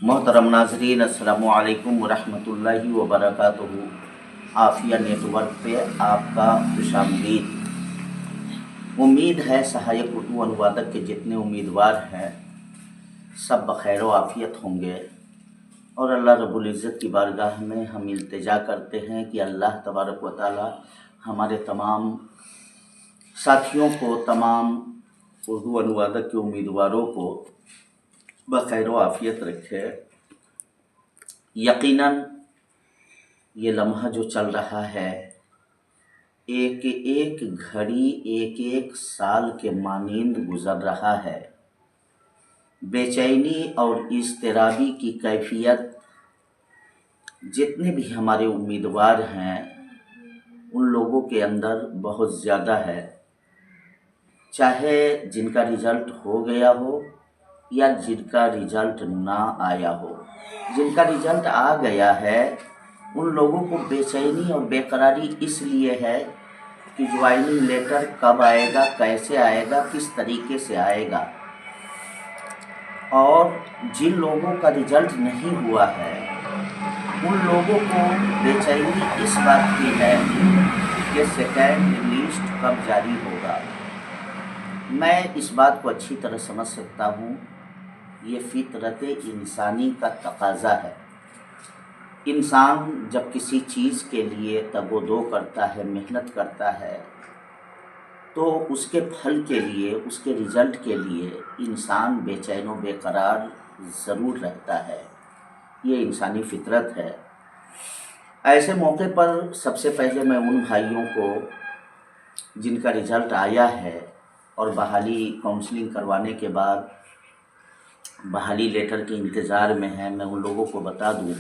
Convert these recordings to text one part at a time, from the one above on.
मोहतरम नाजरीन, अस्सलामु अलैकुम वरहमतुल्लाहि वबरकातुहू। आफिया नेटवर्क पे आपका खुशामदीद। उम्मीद है सहायक उर्दू अनुवादक के जितने उम्मीदवार हैं सब बखैर व आफियत होंगे, और अल्लाह रब्बुल इज़्ज़त की बारगाह में हम इल्तिजा करते हैं कि अल्लाह तबारक व तआला हमारे तमाम साथियों को, तमाम उर्दू अनुवादक के उम्मीदवारों को बखैर व आफियत रखे। यकीनन ये लम्हा जो चल रहा है, एक एक घड़ी एक एक साल के मानींद गुजर रहा है। बेचैनी और इज़्तिराबी की कैफियत जितने भी हमारे उम्मीदवार हैं उन लोगों के अंदर बहुत ज़्यादा है। चाहे जिनका रिज़ल्ट हो गया हो या जिनका रिज़ल्ट ना आया हो। जिनका रिज़ल्ट आ गया है उन लोगों को बेचैनी और बेकरारी इसलिए है कि ज्वाइनिंग लेटर कब आएगा, कैसे आएगा, किस तरीके से आएगा। और जिन लोगों का रिज़ल्ट नहीं हुआ है उन लोगों को बेचैनी इस बात की है कि सेकेंड लिस्ट कब जारी होगा। मैं इस बात को अच्छी तरह समझ सकता हूँ। ये फितरत इंसानी का तकाज़ा है। इंसान जब किसी चीज़ के लिए तगोदो करता है, मेहनत करता है, तो उसके फल के लिए, उसके रिज़ल्ट के लिए इंसान बेचैन व बेकरार ज़रूर रहता है। ये इंसानी फितरत है। ऐसे मौके पर सबसे पहले मैं उन भाइयों को जिनका रिज़ल्ट आया है और बहाली काउंसलिंग करवाने के बाद बहाली लेटर के इंतज़ार में हैं, मैं उन लोगों को बता दूं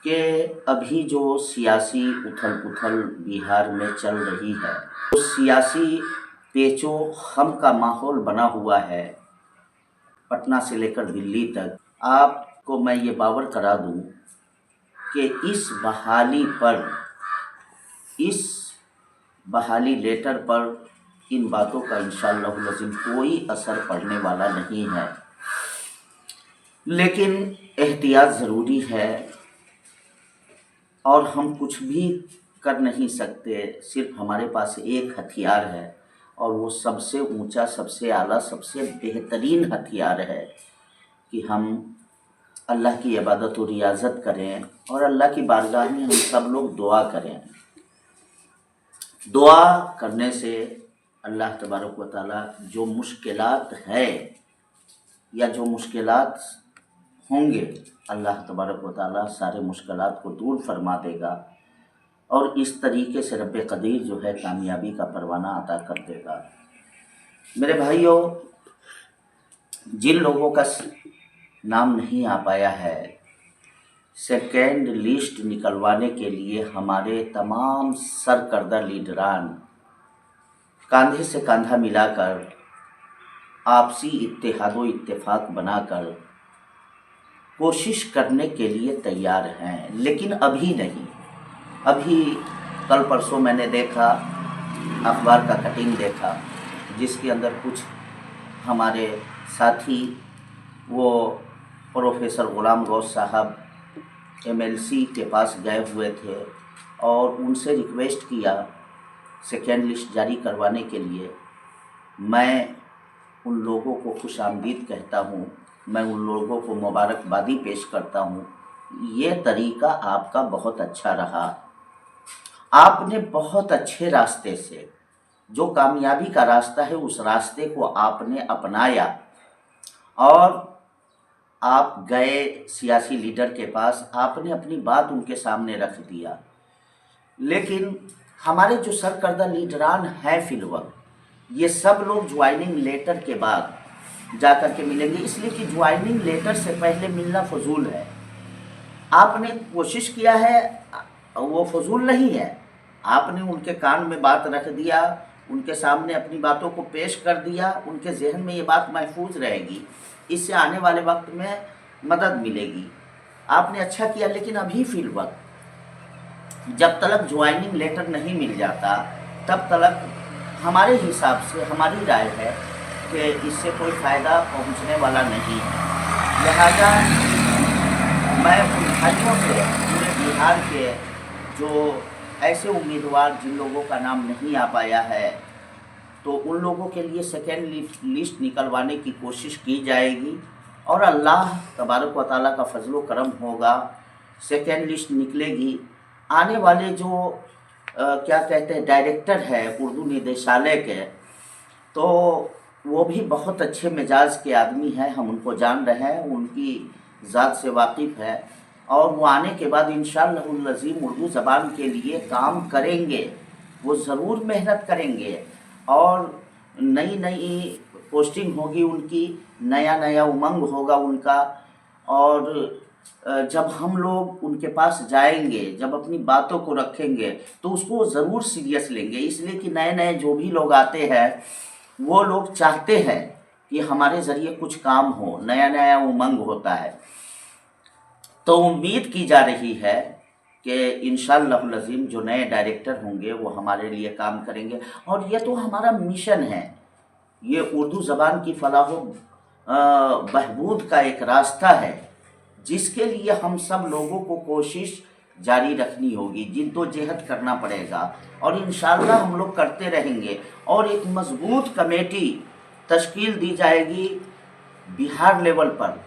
कि अभी जो सियासी उथल पुथल बिहार में चल रही है, तो सियासी पेचो खम का माहौल बना हुआ है पटना से लेकर दिल्ली तक। आपको मैं ये बावर करा दूं कि इस बहाली लेटर पर इन बातों का इंशाअल्लाह लज़ीम कोई असर पड़ने वाला नहीं है। लेकिन एहतियात ज़रूरी है और हम कुछ भी कर नहीं सकते। सिर्फ हमारे पास एक हथियार है और वो सबसे ऊंचा, सबसे आला, सबसे बेहतरीन हथियार है कि हम अल्लाह की इबादत और रियाज़त करें और अल्लाह की बारगाह में हम सब लोग दुआ करें। दुआ करने से अल्लाह तबारक व तआला जो मुश्किलात है या जो मुश्किलात होंगे, अल्लाह तबारक व तआला सारे मुश्किलात को दूर फरमा देगा और इस तरीके से रब्बे कदीर जो है कामयाबी का परवाना अता कर देगा। मेरे भाइयों, जिन लोगों का नाम नहीं आ पाया है, सेकेंड लिस्ट निकलवाने के लिए हमारे तमाम सरकर्दा लीडरान कंधे से कंधा मिलाकर आपसी इत्तेहादो इत्तेफाक बनाकर कोशिश करने के लिए तैयार हैं। लेकिन अभी नहीं। अभी कल परसों मैंने देखा, अखबार का कटिंग देखा जिसके अंदर कुछ हमारे साथी वो प्रोफेसर ग़ुलाम गौस साहब MLC के पास गए हुए थे और उनसे रिक्वेस्ट किया सेकेंड लिस्ट जारी करवाने के लिए। मैं उन लोगों को खुशामदीद कहता हूँ, मैं उन लोगों को मुबारकबादी पेश करता हूँ। ये तरीका आपका बहुत अच्छा रहा। आपने बहुत अच्छे रास्ते से, जो कामयाबी का रास्ता है, उस रास्ते को आपने अपनाया और आप गए सियासी लीडर के पास, आपने अपनी बात उनके सामने रख दिया। लेकिन हमारे जो सरकर्दा लीडरान हैं फिलवक्त, ये सब लोग ज्वाइनिंग लेटर के बाद जा कर के मिलेंगे, इसलिए कि ज्वाइनिंग लेटर से पहले मिलना फजूल है। आपने कोशिश किया है, वो फजूल नहीं है। आपने उनके कान में बात रख दिया, उनके सामने अपनी बातों को पेश कर दिया, उनके जहन में ये बात महफूज रहेगी, इससे आने वाले वक्त में मदद मिलेगी। आपने अच्छा किया। लेकिन अभी फिलवक्त जब तक ज्वाइनिंग लेटर नहीं मिल जाता तब तक हमारे हिसाब से, हमारी राय है कि इससे कोई फ़ायदा पहुंचने वाला नहीं है। लिहाजा मैं उन भाइयों से पूरे बिहार के जो ऐसे उम्मीदवार जिन लोगों का नाम नहीं आ पाया है, तो उन लोगों के लिए सेकेंड लिस्ट निकलवाने की कोशिश की जाएगी और अल्लाह तबारक व तआला का फजल व करम होगा, सेकेंड लिस्ट निकलेगी। आने वाले जो क्या कहते हैं डायरेक्टर है उर्दू निदेशालय के, तो वो भी बहुत अच्छे मिजाज के आदमी हैं, हम उनको जान रहे हैं, उनकी ज़ात से वाकिफ़ है और वो आने के बाद इंशाअल्लाहुल अज़ीम उर्दू ज़बान के लिए काम करेंगे, वो ज़रूर मेहनत करेंगे और नई नई पोस्टिंग होगी उनकी, नया नया उमंग होगा उनका। और जब हम लोग उनके पास जाएंगे, जब अपनी बातों को रखेंगे तो उसको ज़रूर सीरियस लेंगे, इसलिए कि नए नए जो भी लोग आते हैं वो लोग चाहते हैं कि हमारे ज़रिए कुछ काम हो, नया नया उमंग होता है। तो उम्मीद की जा रही है कि इंशाअल्लाहुल अज़ीम जो नए डायरेक्टर होंगे वो हमारे लिए काम करेंगे और ये तो हमारा मिशन है, ये उर्दू ज़बान की फलाह बहबूद का एक रास्ता है जिसके लिए हम सब लोगों को कोशिश जारी रखनी होगी, जिद्दोजहद करना पड़ेगा और इंशाअल्लाह हम लोग करते रहेंगे। और एक मजबूत कमेटी तश्कील दी जाएगी बिहार लेवल पर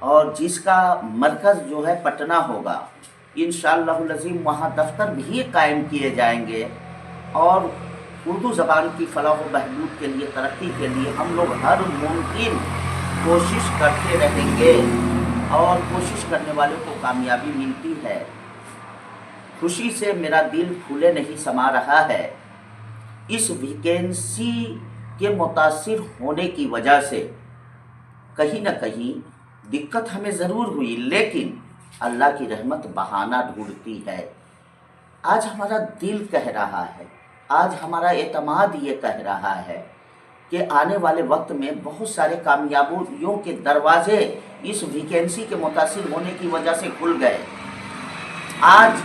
और जिसका मरकज़ जो है पटना होगा। इंशाअल्लाहुल अज़ीम वहाँ दफ्तर भी कायम किए जाएंगे और उर्दू ज़बान की फलाह व बहबूद के लिए, तरक्की के लिए हम लोग हर मुमकिन कोशिश करते रहेंगे और कोशिश करने वालों को कामयाबी मिलती है। खुशी से मेरा दिल फूले नहीं समा रहा है। इस वैकेंसी के मुतासिर होने की वजह से कहीं ना कहीं दिक्कत हमें ज़रूर हुई, लेकिन अल्लाह की रहमत बहाना ढूंढती है। आज हमारा दिल कह रहा है, आज हमारा एतमाद ये कह रहा है कि आने वाले वक्त में बहुत सारे कामयाबियों के दरवाजे इस वैकेंसी के मुतासिर होने की वजह से खुल गए। आज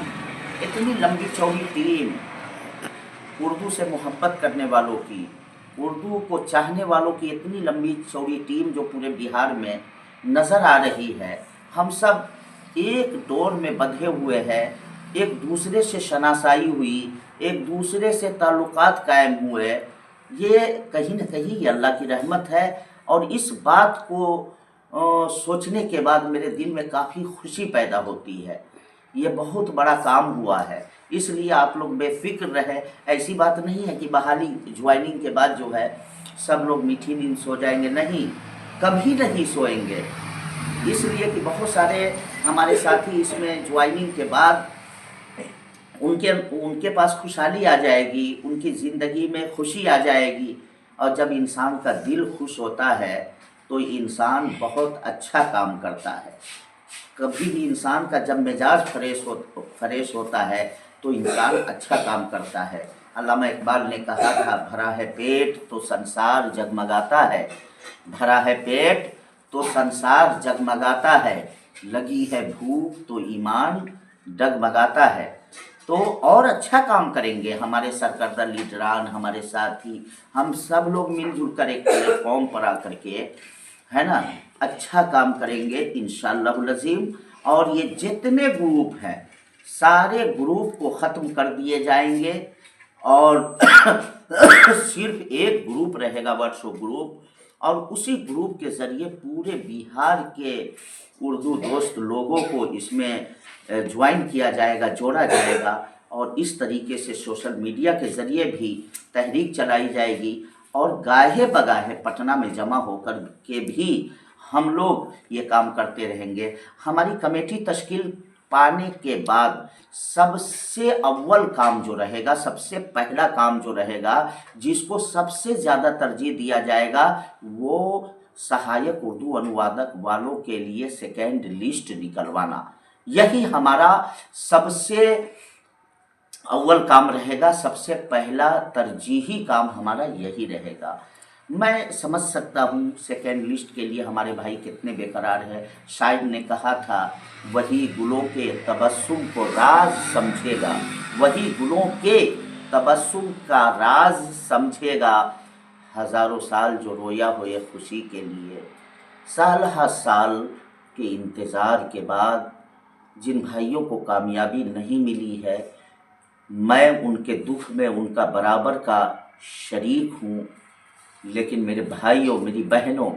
इतनी लंबी चौड़ी टीम उर्दू से मोहब्बत करने वालों की, उर्दू को चाहने वालों की इतनी लंबी चौड़ी टीम जो पूरे बिहार में नज़र आ रही है, हम सब एक डोर में बंधे हुए हैं, एक दूसरे से शनासाई हुई, एक दूसरे से ताल्लुकात कायम हुए। ये कहीं न कहीं ये अल्लाह की रहमत है और इस बात को सोचने के बाद मेरे दिल में काफ़ी खुशी पैदा होती है। ये बहुत बड़ा काम हुआ है, इसलिए आप लोग बेफिक्र रहे। ऐसी बात नहीं है कि बहाली ज्वाइनिंग के बाद जो है सब लोग मीठी नींद सो जाएंगे, नहीं, कभी नहीं सोएंगे। इसलिए कि बहुत सारे हमारे साथी इसमें ज्वाइनिंग के बाद उनके पास खुशहाली आ जाएगी, उनकी ज़िंदगी में खुशी आ जाएगी। और जब इंसान का दिल खुश होता है तो इंसान बहुत अच्छा काम करता है। कभी भी इंसान का जब मिजाज फ्रेश होता है तो इंसान अच्छा काम करता है। अल्लामा इकबाल ने कहा था, भरा है पेट तो संसार जगमगाता है, भरा है पेट तो संसार जगमगाता है, लगी है भूख तो ईमान डगमगाता है। तो और अच्छा काम करेंगे हमारे सरकर्दा लीडरान, हमारे साथी, हम सब लोग मिलजुल कर एक प्लेटफॉर्म पर आकर के, है ना, अच्छा काम करेंगे इंशाअल्लाहुल अज़ीम। और ये जितने ग्रुप हैं सारे ग्रुप को ख़त्म कर दिए जाएंगे और सिर्फ एक ग्रुप रहेगा, व्हाट्सएप ग्रुप, और उसी ग्रुप के ज़रिए पूरे बिहार के उर्दू दोस्त लोगों को इसमें ज्वाइन किया जाएगा, जोड़ा जाएगा। और इस तरीके से सोशल मीडिया के ज़रिए भी तहरीक चलाई जाएगी और गाहे बगाहे पटना में जमा होकर के भी हम लोग ये काम करते रहेंगे। हमारी कमेटी तश्कील पाने के बाद सबसे अव्वल काम जो रहेगा, सबसे पहला काम जो रहेगा, जिसको सबसे ज़्यादा तरजीह दिया जाएगा, वो सहायक उर्दू अनुवादक वालों के लिए सेकेंड लिस्ट निकलवाना। यही हमारा सबसे अव्वल काम रहेगा, सबसे पहला तरजीही काम हमारा यही रहेगा। मैं समझ सकता हूँ सेकेंड लिस्ट के लिए हमारे भाई कितने बेकरार हैं। शायद ने कहा था, वही गुलों के तबस्सुम को राज समझेगा, वही गुलों के तबस्सुम का राज समझेगा, हज़ारों साल जो रोया हो ये खुशी के लिए, साल हर साल के इंतज़ार के बाद जिन भाइयों को कामयाबी नहीं मिली है, मैं उनके दुख में उनका बराबर का शरीक हूँ। लेकिन मेरे भाइयों, मेरी बहनों,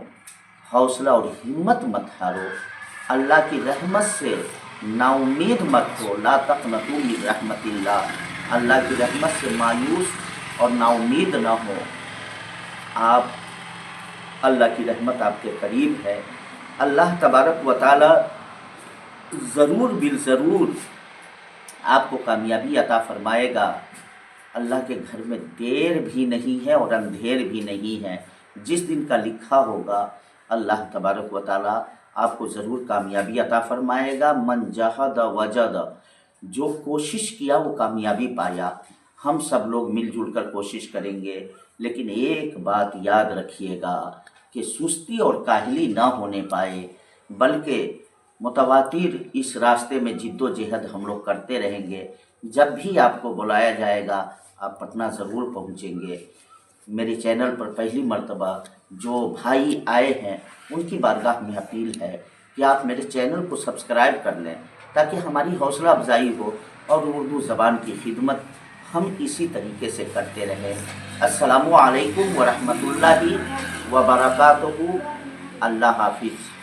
हौसला और हिम्मत मत हारो। अल्लाह की रहमत से नाउम्मीद मत हो। ला तक़नतू मिन रहमतिल्लाह। अल्लाह की रहमत से मायूस और नाउम्मीद ना हो। आप, अल्लाह की रहमत आपके करीब है। अल्लाह तबारक व तआला ज़रूर बिल ज़रूर आपको कामयाबी अता फरमाएगा। अल्लाह के घर में देर भी नहीं है और अंधेर भी नहीं है। जिस दिन का लिखा होगा अल्लाह तबारक व तआला आपको ज़रूर कामयाबी अता फरमाएगा। मन जहद वजद, जो कोशिश किया वो कामयाबी पाया। हम सब लोग मिलजुल कर कोशिश करेंगे, लेकिन एक बात याद रखिएगा कि सुस्ती और काहली ना होने पाए, बल्कि मुतवातिर इस रास्ते में जिद्दोजहद हम लोग करते रहेंगे। जब भी आपको बुलाया जाएगा आप पटना ज़रूर पहुँचेंगे। मेरे चैनल पर पहली मर्तबा जो भाई आए हैं उनकी बारगाह में अपील है कि आप मेरे चैनल को सब्सक्राइब कर लें, ताकि हमारी हौसला अफजाई हो और उर्दू ज़बान की खिदमत हम इसी तरीके से करते रहें। अस्सलामु अलैकुम व रहमतुल्लाहि व बरकातुहू। अल्लाह हाफिज़।